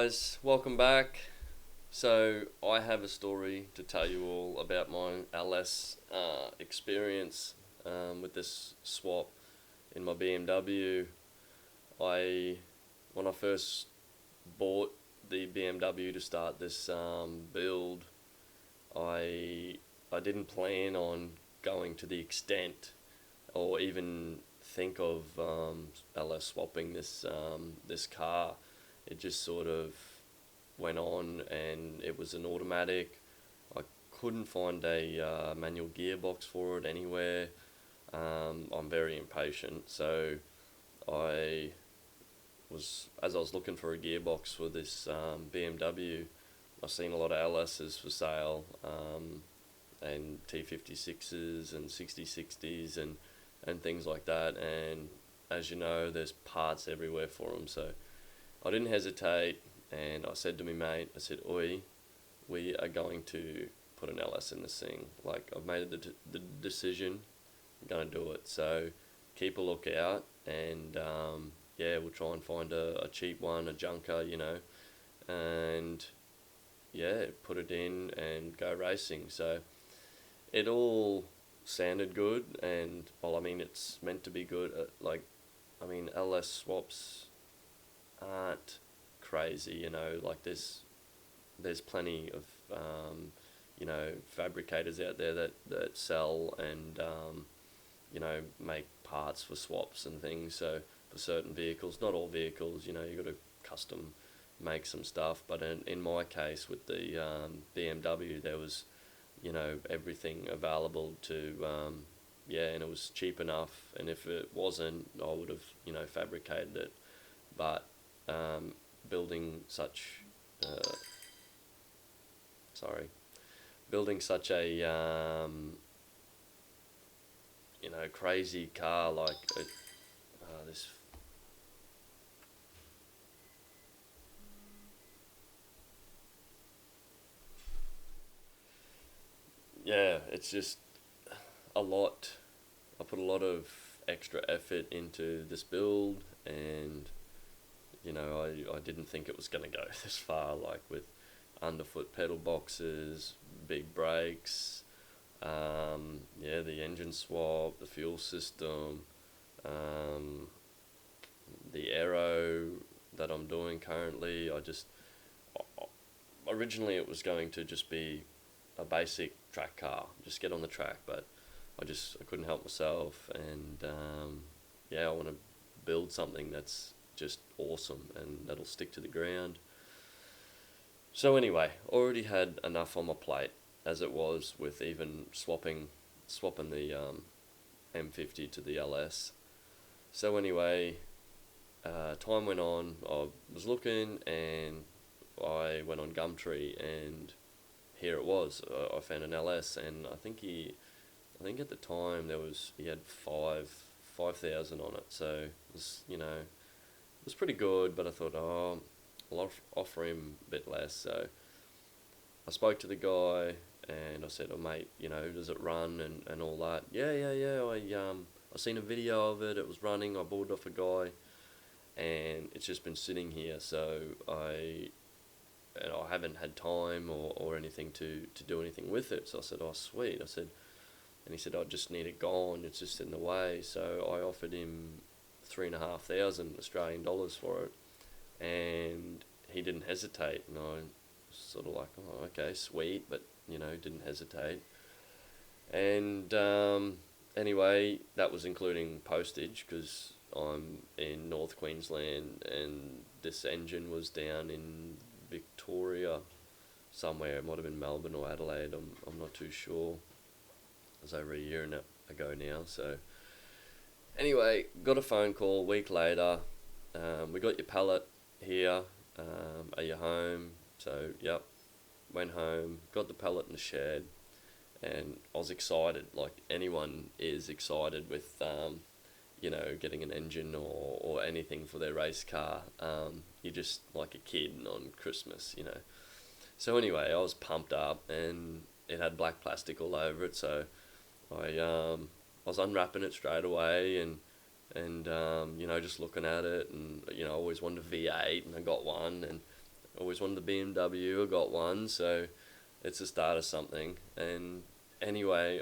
guys, welcome back. So, I have a story to tell you all about my LS experience with this swap in my BMW. I, when I first bought the BMW to start this build, I I didn't plan on going to the extent or even think of LS swapping this car. It just sort of went on, and it was an automatic. I couldn't find a manual gearbox for it anywhere. I'm very impatient, so I as I was looking for a gearbox for this BMW, I've seen a lot of LSs for sale, and T56s and 6060s and things like that. And as you know, there's parts everywhere for them. So I didn't hesitate, and I said to me mate, I said, "Oi, we are going to put an LS in this thing. Like, I've made the decision. I'm gonna do it. So keep a lookout, and yeah, we'll try and find a cheap one, a junker, and yeah, put it in and go racing." So it all sounded good, and well, I mean, it's meant to be good. LS swaps aren't crazy, like there's plenty of fabricators out there that sell and make parts for swaps and things. So for certain vehicles, not all vehicles, you got to custom make some stuff. But in my case with the BMW, there was everything available to yeah, and it was cheap enough. And if it wasn't, I would have fabricated it. But um, building such uh, sorry building such a crazy car like this. Yeah, it's just a lot. I put a lot of extra effort into this build, and I didn't think it was going to go this far, like with underfoot pedal boxes, big brakes, yeah, the engine swap, the fuel system, um, the aero that I'm doing currently. Originally it was going to just be a basic track car, just get on the track, but I couldn't help myself, and yeah, I want to build something that's just awesome and that'll stick to the ground. So anyway, already had enough on my plate as it was with even swapping the M50 to the LS. So anyway, time went on. I was looking, and I went on Gumtree, and here it was. I found an LS, and I think at the time he had 5,000 on it. So it was it was pretty good. But I thought, oh, I'll offer him a bit less. So I spoke to the guy, and I said, "Oh mate, does it run and all that?" "Yeah, yeah, yeah. I seen a video of it. It was running. I bought it off a guy, and it's just been sitting here. So I haven't had time or anything to do anything with it." So I said, "Oh sweet." I said, and he said, "I just need it gone. It's just in the way." So I offered him 3,500 Australian dollars for it, and he didn't hesitate. And I was sort of like, "Oh, okay, sweet," but didn't hesitate. And anyway, that was including postage because I'm in North Queensland, and this engine was down in Victoria somewhere. It might have been Melbourne or Adelaide. I'm not too sure. It was over a year ago now. So anyway, got a phone call a week later. We got your pallet here. Are you home? So yep, went home, got the pallet in the shed, and I was excited, like anyone is excited with getting an engine or anything for their race car. You're just like a kid on Christmas. So anyway, I was pumped up, and it had black plastic all over it. So I was unwrapping it straight away, and just looking at it, and I always wanted a V8, and I got one, and always wanted the BMW. I got one, so it's the start of something. And anyway,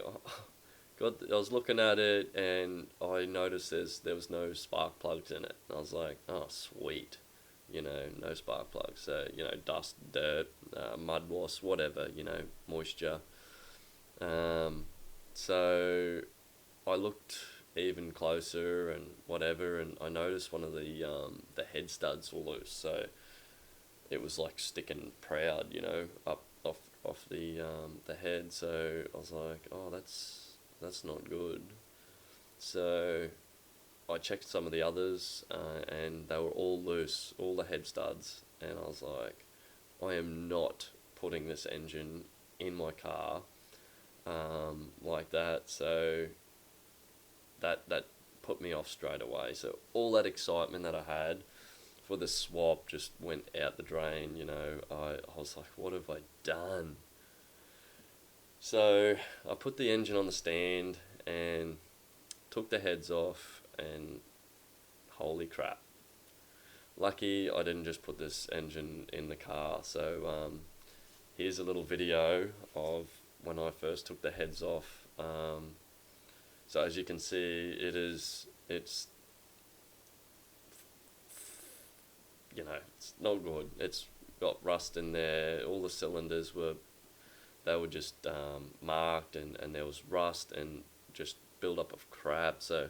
I was looking at it and I noticed there was no spark plugs in it. And I was like, oh sweet, no spark plugs. So dust, dirt, mud wasp, whatever, moisture. So I looked even closer and whatever, and I noticed one of the head studs were loose. So it was like sticking proud, up off the head. So I was like, oh, that's not good. So I checked some of the others, and they were all loose, all the head studs, and I was like, I am not putting this engine in my car like that. So that put me off straight away. So all that excitement that I had for the swap just went out the drain. I was like, what have I done? So I put the engine on the stand and took the heads off, and holy crap. Lucky I didn't just put this engine in the car. So here's a little video of when I first took the heads off. So as you can see, it's not good. It's got rust in there. All the cylinders they were just marked, and there was rust and just build up of crap. So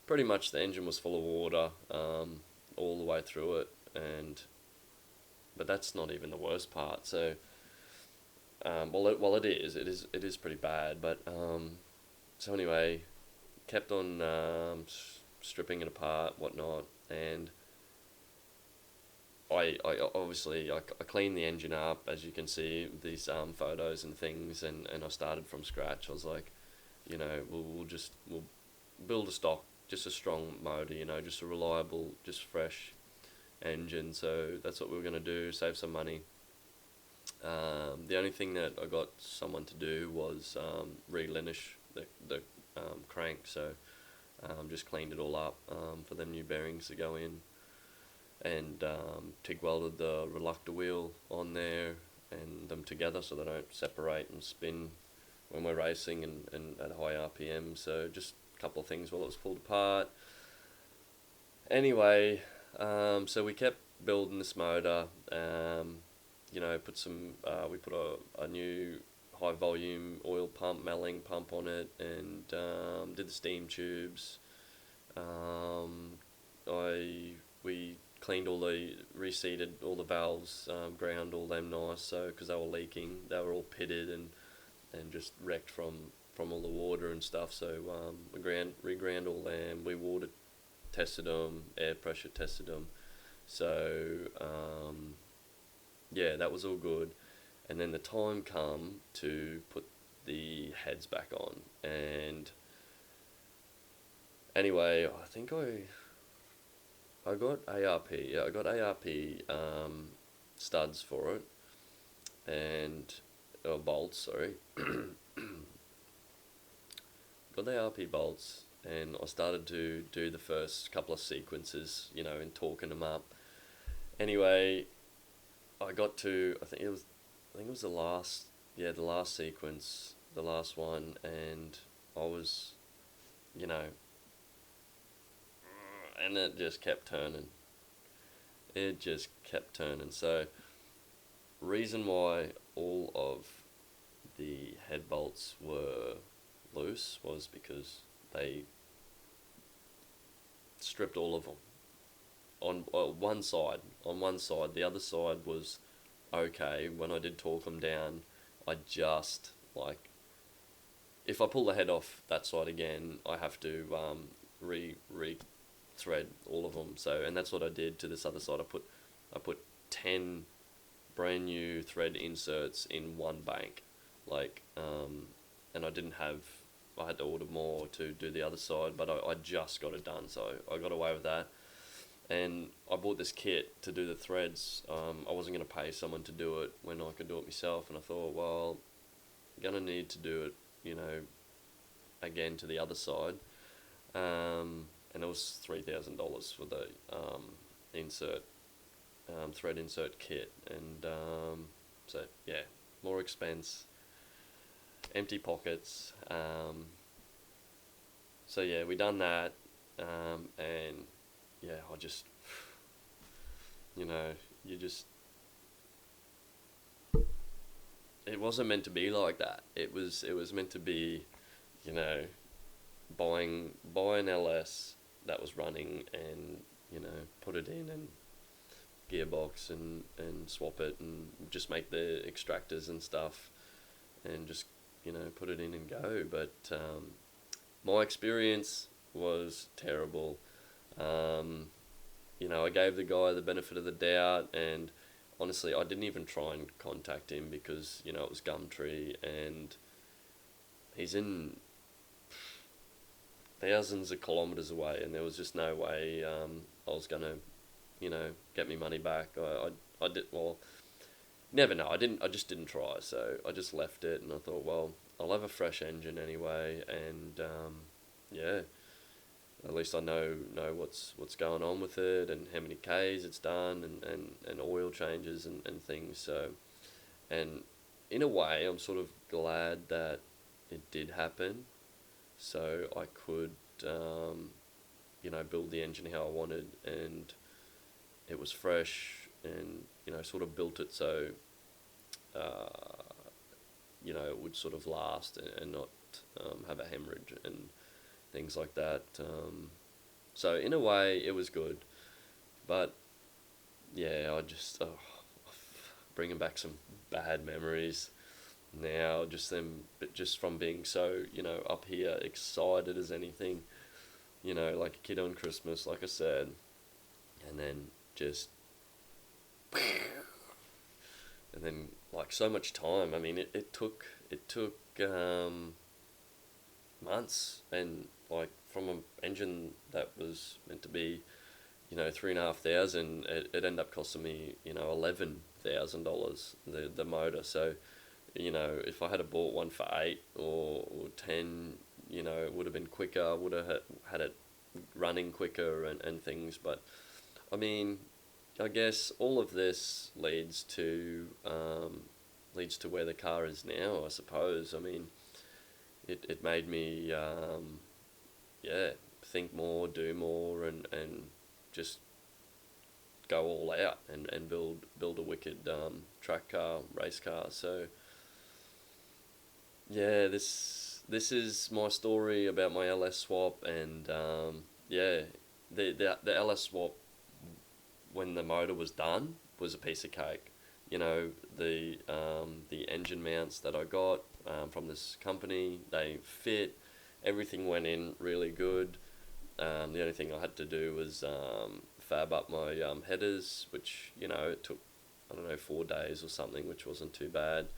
pretty much the engine was full of water all the way through it, but that's not even the worst part. So it is pretty bad. But so anyway, kept on stripping it apart, whatnot, and I obviously I cleaned the engine up, as you can see these photos and things, and I started from scratch. I was like, we'll build a stock, just a strong motor, just a reliable, just fresh engine. So that's what we were gonna do, save some money. The only thing that I got someone to do was relinish the crank. So just cleaned it all up for them new bearings to go in, and TIG welded the reluctor wheel on there and them together so they don't separate and spin when we're racing and at high RPM. So just a couple of things while it was pulled apart. Anyway, so we kept building this motor. We put a new high volume oil pump, Melling pump on it, and did the steam tubes. We reseated all the valves, ground all them nice, so because they were leaking, they were all pitted and just wrecked from all the water and stuff. So we reground all them. We water tested them, air pressure tested them. So that was all good. And then the time come to put the heads back on. And anyway, I think I got ARP. Yeah, I got ARP studs for it, and bolts. Sorry, got the ARP bolts, and I started to do the first couple of sequences, and torquing them up. Anyway, I got to I think it was the last sequence, the last one, and I was, and it just kept turning. It just kept turning. So, reason why all of the head bolts were loose was because they stripped all of them on one side. On one side, the other side was okay. When I did torque them down, I just if I pull the head off that side again, I have to thread all of them. So, and that's what I did to this other side. I put 10 brand new thread inserts in one bank, and I had to order more to do the other side, but I just got it done, so I got away with that. And I bought this kit to do the threads. I wasn't going to pay someone to do it when I could do it myself, and I thought, well, I'm going to need to do it, again to the other side. And it was $3,000 for the insert thread insert kit, and so yeah, more expense, empty pockets. So yeah, we done that, and yeah, I just, you know, you just, it wasn't meant to be like that. It was meant to be, you know, buy an LS that was running, and you know, put it in and gearbox, and swap it, and just make the extractors and stuff, and just, you know, put it in and go. But my experience was terrible. Um, you know, I gave the guy the benefit of the doubt, and honestly, I didn't even try and contact him because, you know, it was Gumtree, and he's in thousands of kilometers away, and there was just no way I was gonna, you know, get me money back. I did, well, never know. I just didn't try, so I just left it, and I thought, well, I'll have a fresh engine anyway, and yeah, at least I know what's going on with it, and how many Ks it's done, and oil changes, and things. So, and in a way, I'm sort of glad that it did happen, so I could, you know, build the engine how I wanted, and it was fresh, and you know, sort of built it so, uh, you know, it would sort of last, and not have a hemorrhage and things like that. So in a way, it was good, but yeah, I just, bringing back some bad memories now. Just them, but just from being so, you know, up here, excited as anything, you know, like a kid on Christmas, like I said, and then just, and then like so much time. I mean, it took months, and like from an engine that was meant to be, you know, 3,500, it ended up costing me, you know, $11,000, the motor. So, you know, if I had bought one for 8 or 10, you know, it would have been quicker. Would have had it running quicker, and things. But I mean, I guess all of this leads to where the car is now, I suppose. I mean, it made me, yeah, think more, do more, and just go all out, and build a wicked track car, race car. So yeah, this is my story about my LS swap, and yeah, the LS swap, when the motor was done, was a piece of cake. You know, the engine mounts that I got from this company, they fit. Everything went in really good. The only thing I had to do was fab up my headers, which, you know, it took, I don't know, 4 days or something, which wasn't too bad.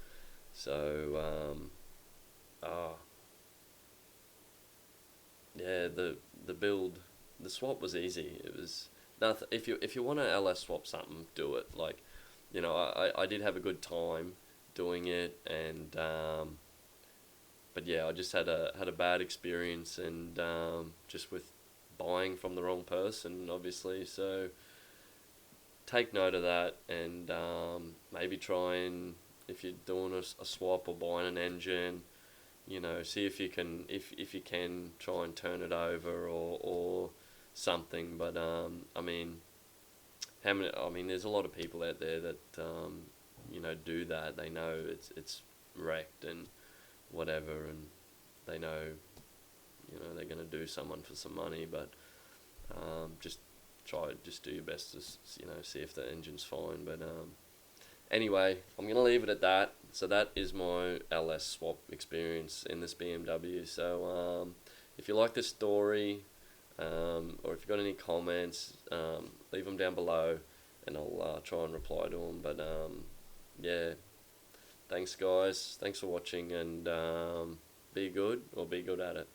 So ah, yeah, the build, the swap was easy. It was nothing. If you want to LS swap something, do it. Like, you know, I did have a good time doing it, and but yeah, I just had a bad experience, and just with buying from the wrong person, obviously. So take note of that, and maybe try and, if you're doing a swap or buying an engine, you know, see if you can, if you can try and turn it over, or something. But I mean, how many? I mean, there's a lot of people out there that you know, do that. They know it's wrecked and whatever, and they know, you know, they're gonna do someone for some money. But just do your best to, you know, see if the engine's fine. But anyway, I'm gonna leave it at that. So that is my LS swap experience in this BMW. So if you like this story, or if you've got any comments, leave them down below, and I'll try and reply to them. But yeah, thanks guys. Thanks for watching, and be good, or be good at it.